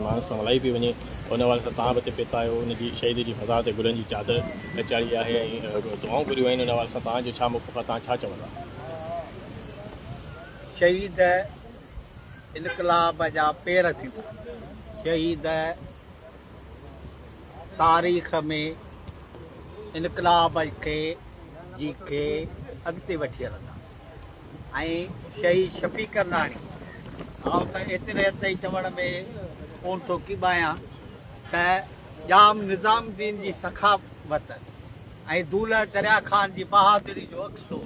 माण्हू संभलाई पई वञे उन वारे सां तव्हां बि हिते पहुता आहियो उनजी शहीद जी फज़ा ते गुलनि जी चादर चाढ़ी आहे ऐं दुआऊं घुरियूं आहिनि उन वारे सां तव्हांजो छा मौक़िफ़ आहे, तव्हां छा चवंदा? शहीद इनकलाब जा पेर थींदा, शहीद तारीख़ में इनकलाब खे अॻिते वठी हलंदा ऐं शहीद शफ़ी करनाणी आउं त एतिरे ताईं चवण में कोन थो किॿायां त जाम निज़ामुद्दीन जी सखावत ऐं दूल्हा दरिया ख़ान जी बहादुरी जो अक्स हो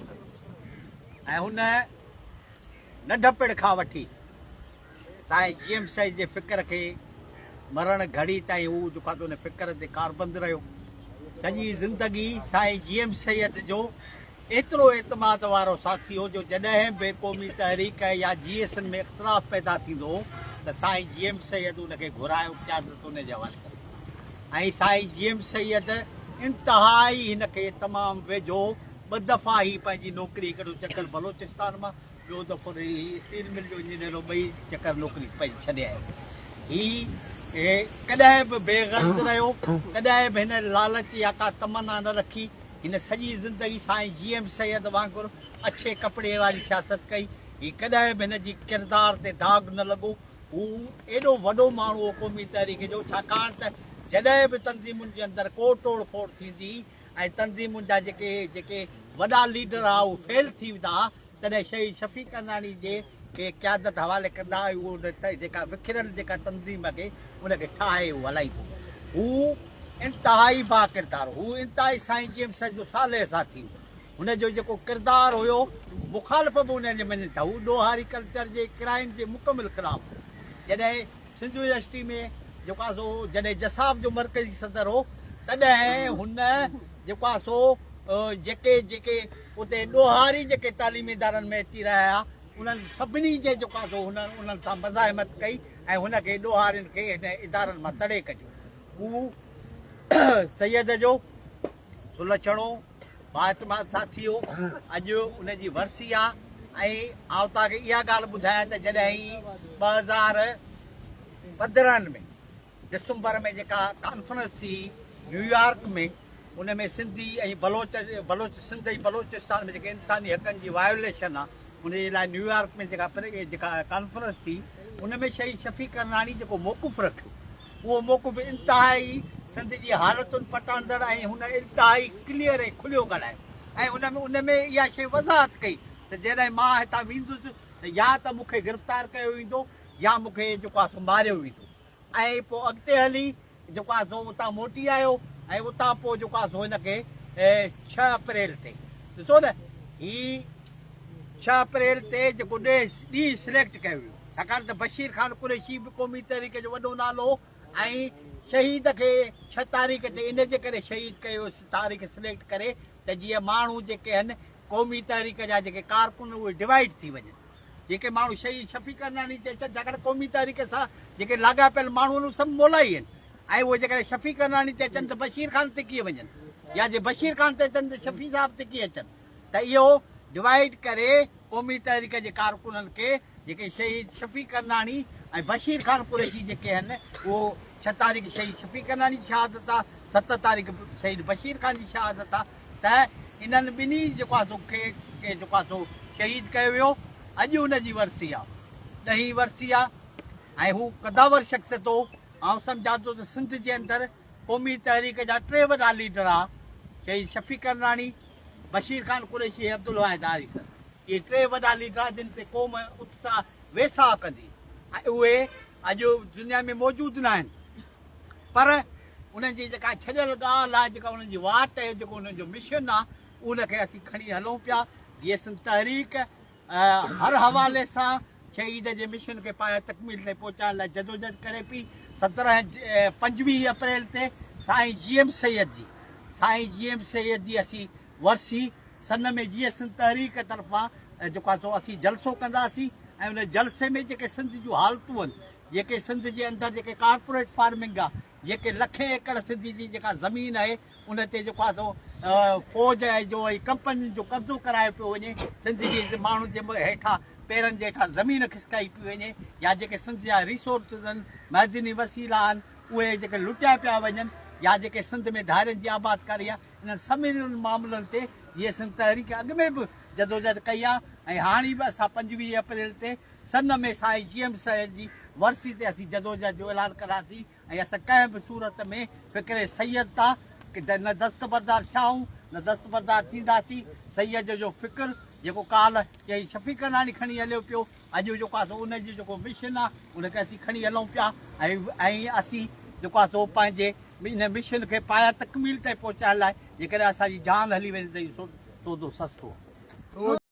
ऐं हुन नंढपिण खां वठी साईं जीएम साईं जे फ़िक्र खे मरण घड़ी ताईं हू जेको आहे उन फ़िक्र ते कारबंद रहियो। सॼी ज़िंदगी साईं जीएम सैयद जो एतिरो एतमाद वारो साथी हो जो जॾहिं बि क़ौमी तहरीक या जीएसएन में इख़्तिलाफ़ पैदा थींदो त साईं जीएम सैयद उनखे घुरायो क़यादत उन जे हवाले करे ऐं साईं जीएम सैयद इंतिहाई हिनखे तमामु वेझो 2 दफ़ा ई पंहिंजी नौकिरी हिकिड़ो चकर बलोचिस्तान मां ॿियो दफ़ो स्टील मिल जो इंजीनियर 2 चकर नौकिरी पंहिंजी छॾे आयो। कॾहिं बि बेग़र्ज़ रहियो, कॾहिं बि हिन लालच या का तमन्ना न रखी। हिन सॼी ज़िंदगी साईं जीएम सैयद वांगुरु अच्छे कपिड़े वारी सियासत कई। ही कॾहिं बि हिन जी किरदार ते दाग़ न लॻो। हू एॾो वॾो माण्हू हो क़ौमी तहरीक जो, छाकाणि त जॾहिं बि तंज़ीमुनि जे अंदरि को तोड़ फोड़ थींदी ऐं तंज़ीमुनि जा जेके वॾा लीडर हुआ उहे फेल थी वेंदा तॾहिं शहीद शफ़ी करनाणी जे खे क़यादत हवाले कंदा उहो जेका विखिरियल जेका तंज़ीम खे उनखे ठाहे उहो हलाईंदो। हू इंतिहाई बा किरदारु, हू इंतिहाई साईं जीएम सैयद जो साले साथी हो। हुनजो जेको किरदारु हुयो मुखालिफ़ बि उनजे मञनि था, हू ॾोहारी कल्चर जे क्राइम जे मुकमिल ख़िलाफ़। जॾहिं सिंधु यूनिवर्सिटी में जेको आहे सो जॾहिं जसाब जो मर्कज़ी सदर हो तॾहिं हुन जेको आहे सो जेके उते ॾोहारी जेके तालीमी इदारनि में अची रहिया उन्हनि सभिनी जे जेको आहे सो उन्हनि सां मज़ाहिमत कई ऐं हुनखे ॾोहारियुनि खे हिन इदारनि मां तड़े कढियो। हू सैयद जो सुलछणो बातमाद साथी हो। अॼु उनजी वरसी आहे ऐं आउं तव्हांखे इहा ॻाल्हि ॿुधायां त जॾहिं 2015 में दिसंबर में जेका कॉन्फ्रेंस थी न्यूयॉर्क में, उन में सिंधी ऐं सिंध ऐं बलोचिस्तान में जेके इंसानी हक़नि जी वायोलेशन आहे उनजे लाइ न्यूयॉर्क में जेका कॉन्फ्रेंस थी उन में शहीद शफ़ी करनाणी जेको मौक़िफ़ रखियो उहो मौक़िफ़ इंतिहाई सिंध जी हालतुनि पटाईंदड़ ऐं हुन इंतिहाई क्लियर ऐं खुलियो ॻाल्हायो ऐं उन में इहा शइ वज़ाहत कई त जॾहिं मां हितां वेंदुसि त या त मूंखे गिरफ़्तार कयो वेंदो या मूंखे जेको आहे सो मारियो वेंदो। ऐं पोइ अॻिते हली जेको आहे सो उतां मोटी आयो ऐं उतां पोइ जेको आहे सो हिनखे 6 अप्रैल ते ॾिसो न ही 6 अप्रैल ते जेको ॾींहुं सिलेक्ट कयो वियो, छाकाणि त बशीर ख़ान कुरैशी बि क़ौमी तहरीक जो वॾो नालो हो ऐं शहीद खे 6 तारीख़ ते इन जे करे शहीद कयो तारीख़ सिलेक्ट करे त जीअं माण्हू जेके आहिनि क़ौमी तहरीक जा जेके कारकुन उहे डिवाइड थी वञनि। जेके माण्हू शहीद शफ़ी करनाणी ते अचनि छाकाणि क़ौमी तहरीक सां जेके लाॻापियल माण्हू आहिनि सभु मोलाई आहिनि ऐं उहे जेकॾहिं शफ़ी करनाणी ते अचनि त बशीर ख़ान ते कीअं वञनि या जे बशीर ख़ान ते अचनि त शफ़ी साहिब ते कीअं अचनि। त इहो डिवाइड करे क़ौमी तहरीक जे कारकुननि खे जेके शहीद शफ़ी करनाणी ऐं बशीर ख़ान कुरैशी जेके आहिनि उहो 6 तारीख़ शहीद शफ़ी करनाणी जी शहादत आहे, 7 तारीख़ शहीद बशीर ख़ान जी शहादत आहे। त इन्हनि ॿिन्ही जेको आहे सो खे जेको आहे सो शहीद कयो वियो। अॼु हुनजी वरसी आहे, 10वीं वरसी आहे ऐं हू क़दावर शख़्सियत हो। आउं सम्झां थो त सिंध जे अंदरि क़ौमी तहरीक जा 3 वॾा लीडर आहे, शहीद शफ़ी करनाणी, बशीर ख़ान कुरैशी, अब्दुल वाहिद आरिफ़। इहे 3 वॾा लीडर जिन ते क़ौम उत्साह वेसा कंदी ऐं उहे अॼु दुनिया में मौजूदु न आहिनि। पर उन्हनि जी जेका छॾियल ॻाल्हि आहे, जेका उन्हनि जी वाट आहे, जेको उन्हनि जो मिशन आहे, उनखे असीं खणी हलूं पिया। जीएसएन तहरीक हर हवाले सां शहीद जे मिशन खे पाए तकमील ते पहुचाइण लाइ जदोजहद करे पई। 25 अप्रैल ते साईं जीएम सैयद जी असीं वरसी सन में जीएसएन तहरीक तरफ़ां जेको आहे सो असीं जलसो कंदासीं ऐं उन जलसे में जेके सिंध जूं हालतूं आहिनि, जेके सिंध जे अंदरि जेके कारपोरेट फार्मिंग आहे, जेके लखे एकड़ सिंधी जी जेका ज़मीन आहे उन ते जेको आहे सो फ़ौज जो ऐं कंपनियुनि जो कब्ज़ो करायो पियो वञे, सिंध जे माण्हुनि जे हेठां पेरनि जे हेठां ज़मीन खिसकाई पई वञे, या जेके सिंध जा रिसोर्सिस आहिनि मैदनी वसीला आहिनि उहे जेके लुटिया पिया वञनि या जेके सिंध में धारियुनि जी आबादकारी आहे इन्हनि सभिनीनि मामलनि ते जीअं सिंध तहरीक अॻु में बि जदोजहद कई आहे ऐं हाणे बि असां 25 अप्रैल ते सन में साईं GM साहिब जी वरसी ते असीं जदोजहद जो ऐलान करासीं ऐं असां कंहिं बि सूरत में फ़िक्र सैयद तां की न दस्तबरदार थियाऊं न दस्तबरदार थींदासीं। सैयद जो फ़िक्र जेको काल चई शफ़ी करनाणी खणी हलियो पियो अॼु जेको आहे सो उनजो जेको मिशन आहे उनखे असीं खणी हलूं पिया ऐं असीं जेको आहे सो पंहिंजे इन मिशन खे पाया तकमील ताईं पहुचाइण लाइ जेकॾहिं असांजी जान हली वञे त इहो सौदो सस्तो